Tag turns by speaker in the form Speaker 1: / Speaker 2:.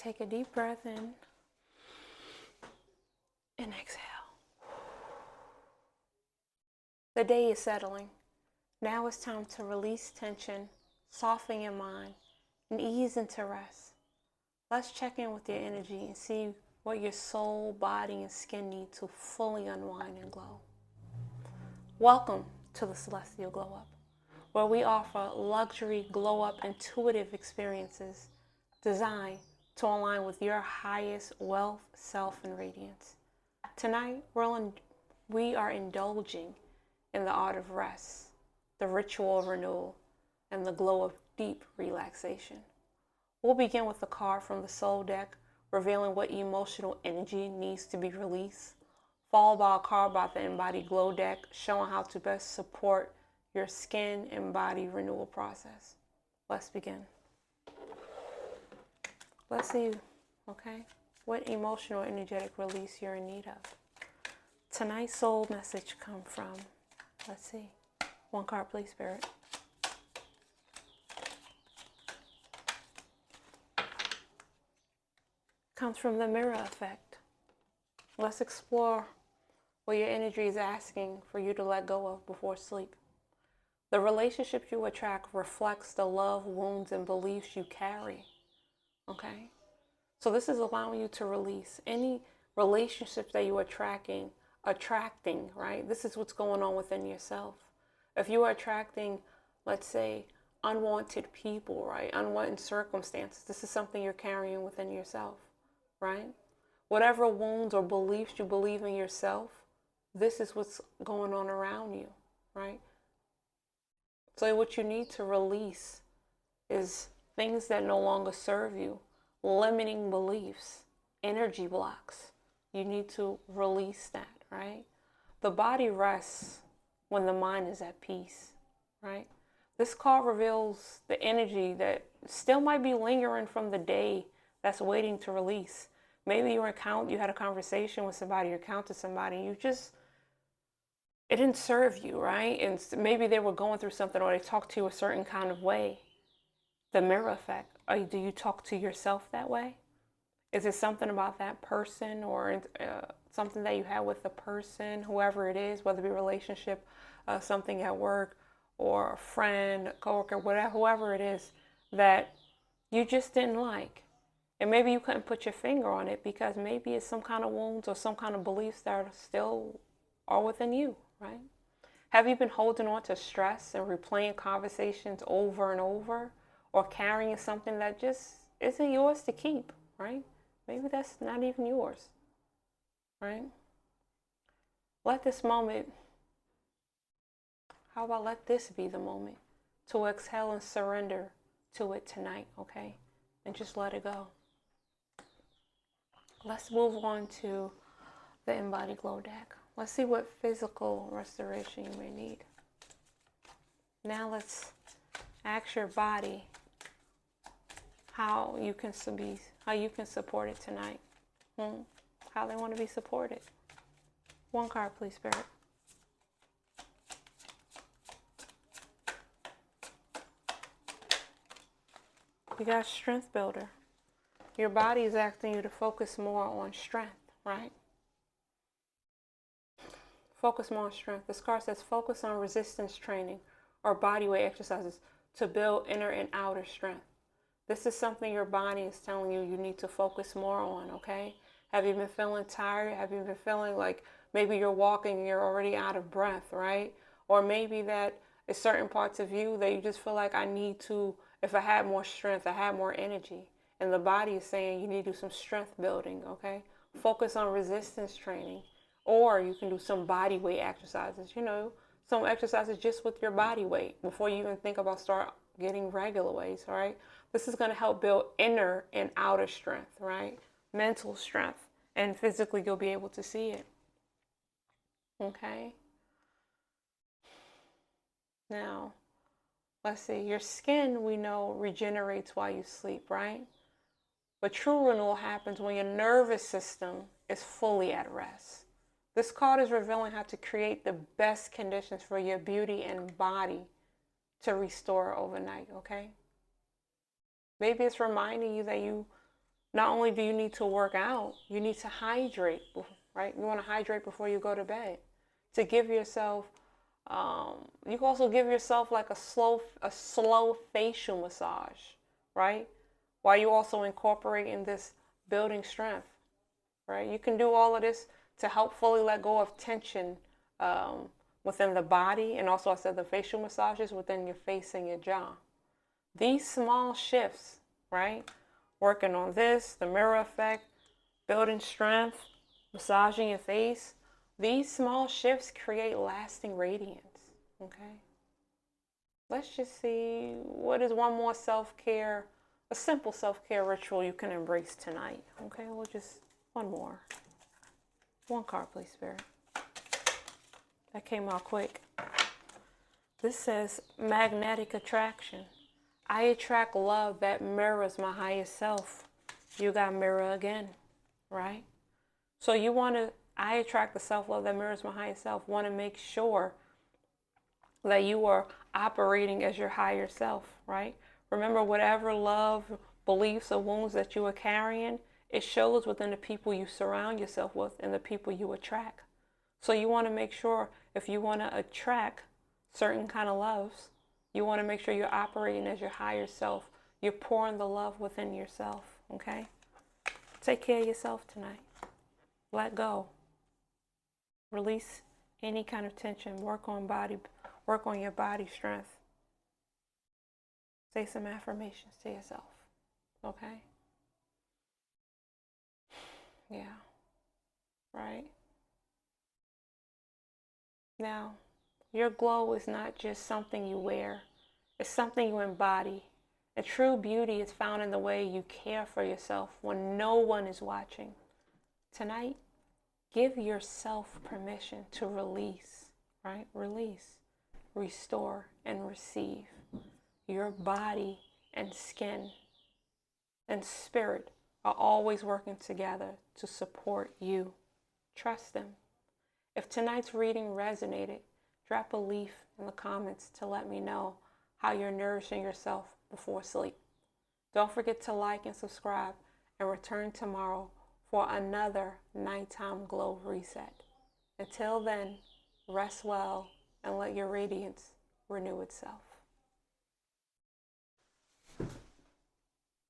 Speaker 1: Take a deep breath in and exhale. The day is settling. Now it's time to release tension, soften your mind, and ease into rest. Let's check in with your energy and see what your soul, body, and skin need to fully unwind and glow. Welcome to the Celestial Glow Up, where we offer luxury glow up intuitive experiences designed to align with your highest wealth, self, and radiance. Tonight, we are indulging in the art of rest, the ritual of renewal, and the glow of deep relaxation. We'll begin with a card from the Soul deck, revealing what emotional energy needs to be released, followed by a card by the Embodied Glow deck, showing how to best support your skin and body renewal process. Let's begin. Let's see, okay, what emotional energetic release you're in need of. Tonight's soul message come from, let's see, one card please, Spirit. Comes from the mirror effect. Let's explore what your energy is asking for you to let go of before sleep. The relationship you attract reflects the love, wounds, and beliefs you carry. Okay? So this is allowing you to release any relationships that you're attracting, right? This is what's going on within yourself. If you are attracting, let's say, unwanted people, right? Unwanted circumstances, this is something you're carrying within yourself, right? Whatever wounds or beliefs you believe in yourself, this is what's going on around you, right? So what you need to release is things that no longer serve you, limiting beliefs, energy blocks. You need to release that, right? The body rests when the mind is at peace, right? This card reveals the energy that still might be lingering from the day that's waiting to release. Maybe you had a conversation with somebody, you encountered somebody, it didn't serve you, right? And maybe they were going through something, or they talked to you a certain kind of way. The mirror effect. Do you talk to yourself that way? Is it something about that person, or something that you had with the person, whoever it is, whether it be a relationship, something at work, or a friend, a coworker, whatever, whoever it is, that you just didn't like? And maybe you couldn't put your finger on it because maybe it's some kind of wounds or some kind of beliefs that still are within you, right? Have you been holding on to stress and replaying conversations over and over, or carrying something that just isn't yours to keep, right? Maybe that's not even yours, right? Let this be the moment to exhale and surrender to it tonight, okay? And just let it go. Let's move on to the Embodied Glow deck. Let's see what physical restoration you may need. Now let's ask your body how you can support it tonight. How they want to be supported. One card, please, Spirit. You got Strength Builder. Your body is asking you to focus more on strength, right? Focus more on strength. This card says focus on resistance training or bodyweight exercises to build inner and outer strength. This is something your body is telling you need to focus more on, okay? Have you been feeling tired? Have you been feeling like maybe you're walking and you're already out of breath, right? Or maybe that it's certain parts of you that you just feel like if I had more strength, I had more energy. And the body is saying you need to do some strength building, okay? Focus on resistance training. Or you can do some body weight exercises, some exercises just with your body weight before you even think about start getting regular weights, all right? This is going to help build inner and outer strength, right? Mental strength. And physically, you'll be able to see it. Okay? Now, let's see. Your skin, we know, regenerates while you sleep, right? But true renewal happens when your nervous system is fully at rest. This card is revealing how to create the best conditions for your beauty and body to restore overnight, okay? Maybe it's reminding you that you Not only do you need to work out, you need to hydrate, right? You want to hydrate before you go to bed to give yourself. You can also give yourself like a slow facial massage, right? While you also incorporate in this building strength, right? You can do all of this to help fully let go of tension within the body, and also I said the facial massages within your face and your jaw. These small shifts, right? Working on this, the mirror effect, building strength, massaging your face. These small shifts create lasting radiance, okay? Let's just see, what is one more self-care, a simple self-care ritual you can embrace tonight, okay? We'll just, one more. One card, please, Spirit. That came out quick. This says magnetic attraction. I attract love that mirrors my highest self. You got mirror again, right? So you want to, I attract the self-love that mirrors my highest self. Want to make sure that you are operating as your higher self, right? Remember, whatever love, beliefs, or wounds that you are carrying, it shows within the people you surround yourself with and the people you attract. So you want to make sure, if you want to attract certain kind of loves, you want to make sure you're operating as your higher self. You're pouring the love within yourself, okay? Take care of yourself tonight. Let go. Release any kind of tension. Work on your body strength. Say some affirmations to yourself, okay? Yeah, right? Now, your glow is not just something you wear. It's something you embody. And true beauty is found in the way you care for yourself when no one is watching. Tonight, give yourself permission to release, right? Release, restore, and receive. Your body and skin and spirit are always working together to support you. Trust them. If tonight's reading resonated, drop a leaf in the comments to let me know how you're nourishing yourself before sleep. Don't forget to like and subscribe, and return tomorrow for another nighttime glow reset. Until then, rest well and let your radiance renew itself.